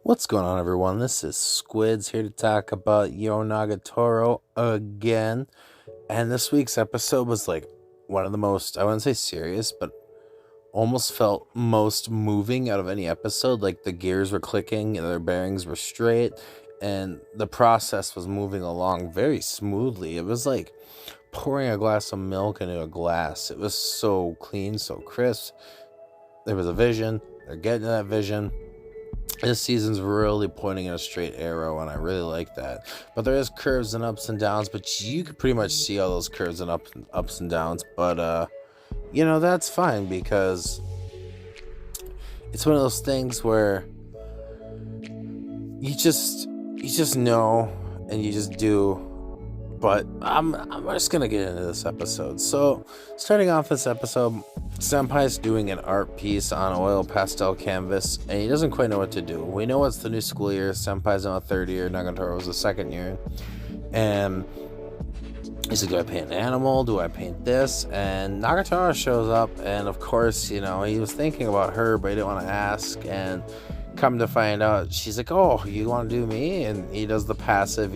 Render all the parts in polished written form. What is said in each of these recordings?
What's going on, everyone? This is Squids here to talk about Nagatoro again. And this week's episode was like one of the most, I wouldn't say serious, but almost felt most moving out of any episode. Like the gears were clicking and their bearings were straight, and the process was moving along very smoothly. It was like pouring a glass of milk into a glass. It was so clean, so crisp. There was a vision. They're getting to that vision. This season's really pointing in a straight arrow, and I really like that. But there is curves and ups and downs, but you could pretty much see all those curves and ups and downs. But that's fine, because it's one of those things where you just know and you just do. But I'm just gonna get into this episode. So, starting off this episode, Senpai's doing an art piece on oil pastel canvas, and he doesn't quite know what to do. We know it's the new school year. Senpai's in a third year. Nagatoro was the second year, and he's like, "Do I paint an animal? Do I paint this?" And Nagatoro shows up, and of course, he was thinking about her, but he didn't want to ask. And come to find out, she's like, "Oh, you want to do me?" And he does the passive,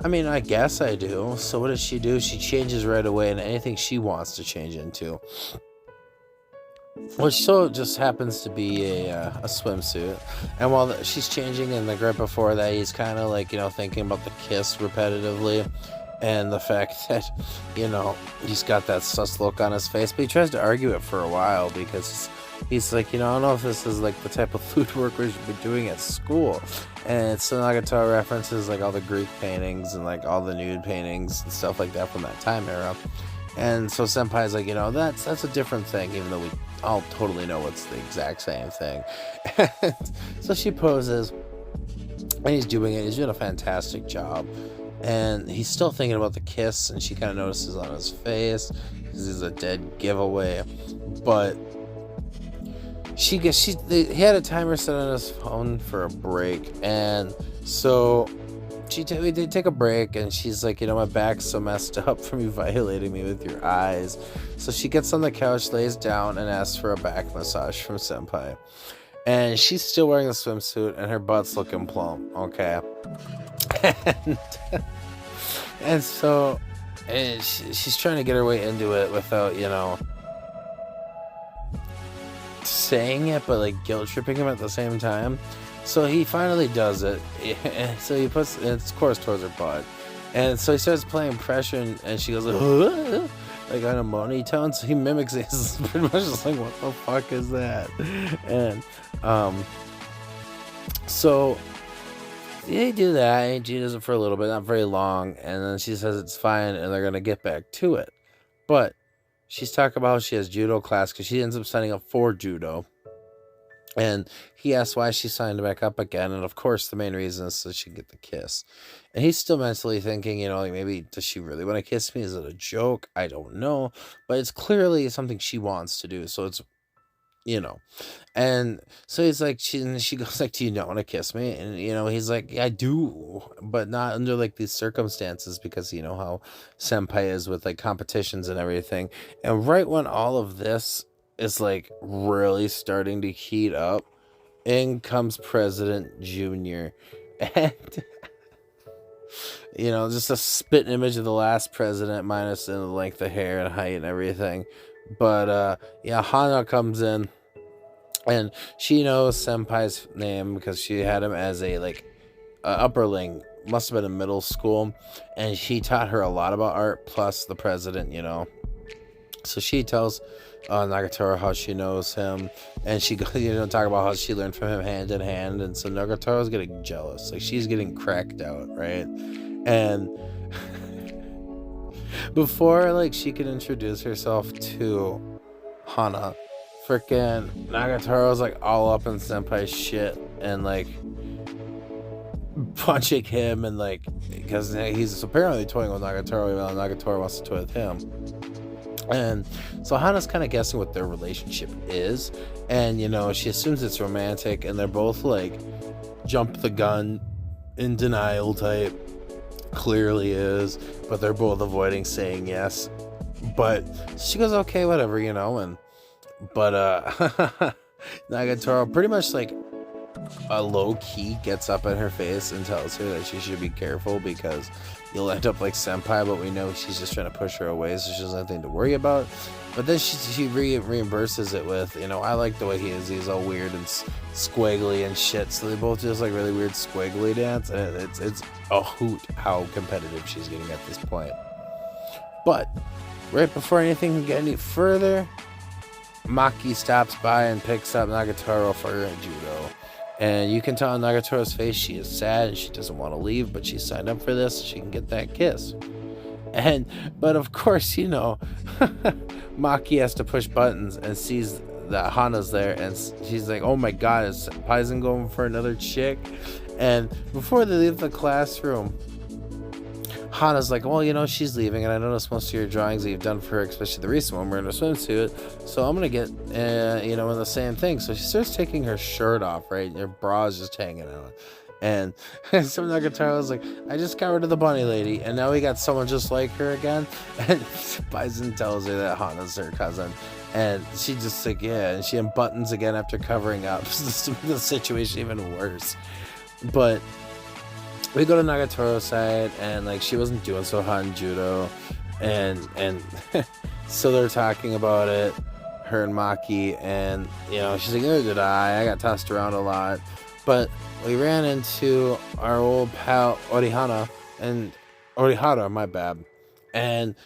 I guess I do. So what does she do? She changes right away into anything she wants to change into. Which so just happens to be a swimsuit. And while she's changing, and like right before that, he's kind of like, thinking about the kiss repetitively. And the fact that, he's got that sus look on his face. But he tries to argue it for a while, because he's like, I don't know if this is like the type of food work we should be doing at school. And so Nagatoro references like all the Greek paintings and like all the nude paintings and stuff like that from that time era. And so Senpai's like, that's a different thing, even though we all totally know it's the exact same thing. So she poses, and he's doing it. He's doing a fantastic job. And he's still thinking about the kiss, and she kind of notices on his face, because he's a dead giveaway. But he had a timer set on his phone for a break, and so we did take a break, and she's like, my back's so messed up from you violating me with your eyes. So she gets on the couch, lays down, and asks for a back massage from Senpai. And she's still wearing the swimsuit, and her butt's looking plump, okay? and so she's trying to get her way into it without, saying it, but like guilt tripping him at the same time. So he finally does it, and so he puts its course towards her butt, and so he starts playing pressure, and she goes like on a moany tone. So he mimics it. It's pretty much just like, what the fuck is that? And so they do that, and she does it for a little bit, not very long, and then she says it's fine, and they're gonna get back to it. But she's talking about how she has judo class, because she ends up signing up for judo. And he asks why she signed back up again. And of course, the main reason is so she can get the kiss. And he's still mentally thinking, like, maybe, does she really want to kiss me? Is it a joke? I don't know. But it's clearly something she wants to do. So it's, And so he's like, she goes like, do you not want to kiss me? And, he's like, yeah, I do. But not under like these circumstances, because you know how Senpai is with like competitions and everything. And right when all of this is like really starting to heat up, in comes President Junior, and just a spit image of the last president, minus in the length of hair and height and everything. But Hana comes in, and she knows Senpai's name because she had him as a like upperling, must have been in middle school, and he taught her a lot about art, plus the president. So she tells Nagatoro how she knows him, and she goes, talk about how she learned from him hand in hand. And so Nagatoro's getting jealous, like she's getting cracked out, right? And before like she could introduce herself to Hana, freaking Nagatoro's like all up in Senpai's shit, and like punching him, and like, because he's apparently toying with Nagatoro, even though Nagatoro wants to toy with him. And so Hana's kind of guessing what their relationship is, and she assumes it's romantic, and they're both like jump the gun, in denial type. Clearly is, but they're both avoiding saying yes. But she goes, okay, whatever, and but Nagatoro pretty much like low-key gets up in her face and tells her that she should be careful because you'll end up like Senpai, but we know she's just trying to push her away so she doesn't have anything to worry about. But then she reimburses it with, I like the way he is. He's all weird and squiggly and shit. So they both just like really weird squiggly dance, and it's a hoot how competitive she's getting at this point. But right before anything can get any further, Maki stops by and picks up Nagatoro for judo. And you can tell on Nagatoro's face she is sad and she doesn't want to leave, but she signed up for this so she can get that kiss. But of course, Maki has to push buttons and sees that Hana's there, and she's like, oh my god, is Paizen going for another chick? And before they leave the classroom, Hana's like, well, she's leaving, and I noticed most of your drawings that you've done for her, especially the recent one, we're in a swimsuit, so I'm gonna get, in the same thing. So she starts taking her shirt off, right? And her bra is just hanging out. And so Nagatoro's like, I just got rid of the bunny lady, and now we got someone just like her again. And Bison tells her that Hana's her cousin. And she just like, yeah, and she unbuttons again after covering up. The situation even worse. But we go to Nagatoro's side, and like she wasn't doing so hot in judo, and so they're talking about it, her and Maki, and she's like, neither did I got tossed around a lot. But we ran into our old pal Orihara, my bad, and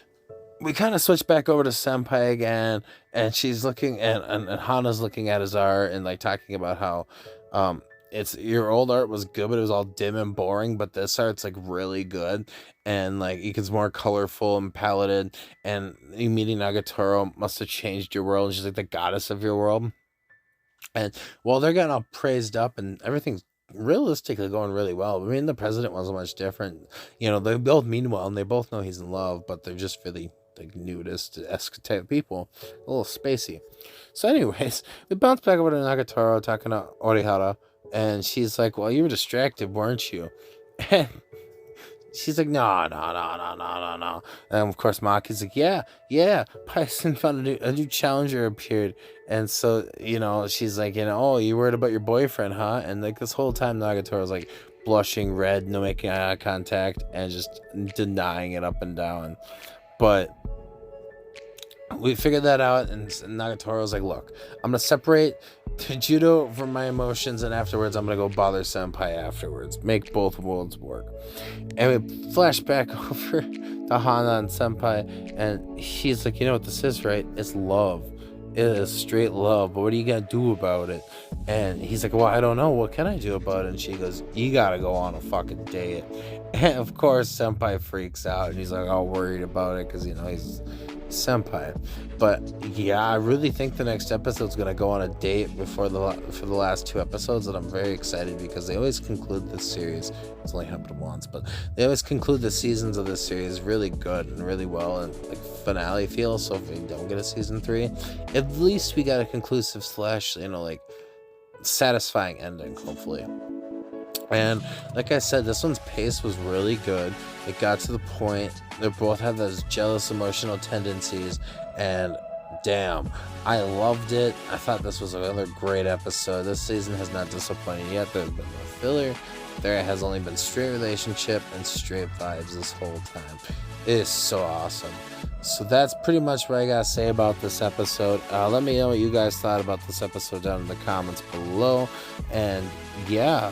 we kind of switched back over to Senpai again, and she's looking and Hana's looking at his art and like talking about how it's your old art was good, but it was all dim and boring, but this art's like really good, and like it's more colorful and paleted, and you meeting Nagatoro must have changed your world, and she's like the goddess of your world. And while they're getting all praised up and everything's realistically going really well, I mean, the president wasn't much different. They both mean well and they both know he's in love, but they're just really like nudist-esque type people, a little spacey. So anyways, we bounce back over to Nagatoro talking to Orihara, and she's like, well, you were distracted, weren't you? And she's like, no. And of course, Maki's like, yeah. Python found a new challenger appeared. And so, she's like, oh, you worried about your boyfriend, huh? And like this whole time, Nagatoro's like blushing red, no making eye contact, and just denying it up and down. But we figured that out, and Nagatoro's like, look, I'm going to separate the judo from my emotions, and afterwards I'm going to go bother Senpai afterwards. Make both worlds work. And we flash back over to Hana and Senpai, and he's like, you know what this is, right? It's love. It is straight love, but what are you going to do about it? And he's like, well, I don't know. What can I do about it? And she goes, you got to go on a fucking date. And of course, Senpai freaks out, and he's like all worried about it because, he's Senpai. But yeah, I really think the next episode's gonna go on a date for the last two episodes, and I'm very excited because they always conclude this series. It's only happened once, but they always conclude the seasons of this series really good and really well, and like finale feel. So if we don't get a season 3, at least we got a conclusive / satisfying ending, hopefully. And like I said, this one's pace was really good. It got to the point. They both have those jealous emotional tendencies, and damn, I loved it. I thought this was another great episode. This season has not disappointed yet. There have been no filler. There has only been straight relationship and straight vibes this whole time. It is so awesome. So that's pretty much what I gotta say about this episode. Let me know what you guys thought about this episode down in the comments below. And yeah,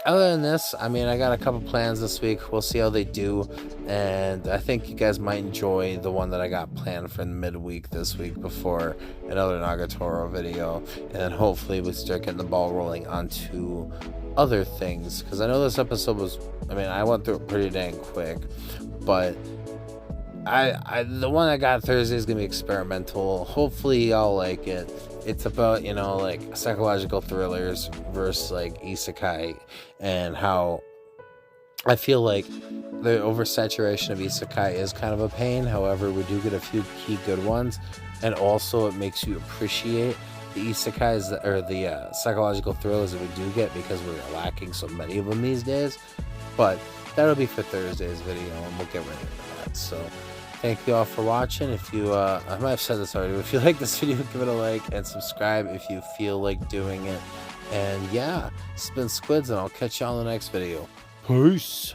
other than this, I mean, I got a couple plans this week. We'll see how they do, and I think you guys might enjoy the one that I got planned for midweek this week before another Nagatoro video, and then hopefully we start getting the ball rolling onto other things, because I know this episode I went through it pretty dang quick, but the one I got Thursday is gonna be experimental. Hopefully y'all like it. It's about, psychological thrillers versus isekai, and how I feel like the oversaturation of isekai is kind of a pain. However, we do get a few key good ones, and also it makes you appreciate the isekais or the psychological thrillers that we do get, because we're lacking so many of them these days. But that'll be for Thursday's video, and we'll get right into that. So thank you all for watching. If you, I might have said this already, but if you like this video, give it a like and subscribe if you feel like doing it. And yeah, it's been Squids, and I'll catch you on the next video. Peace.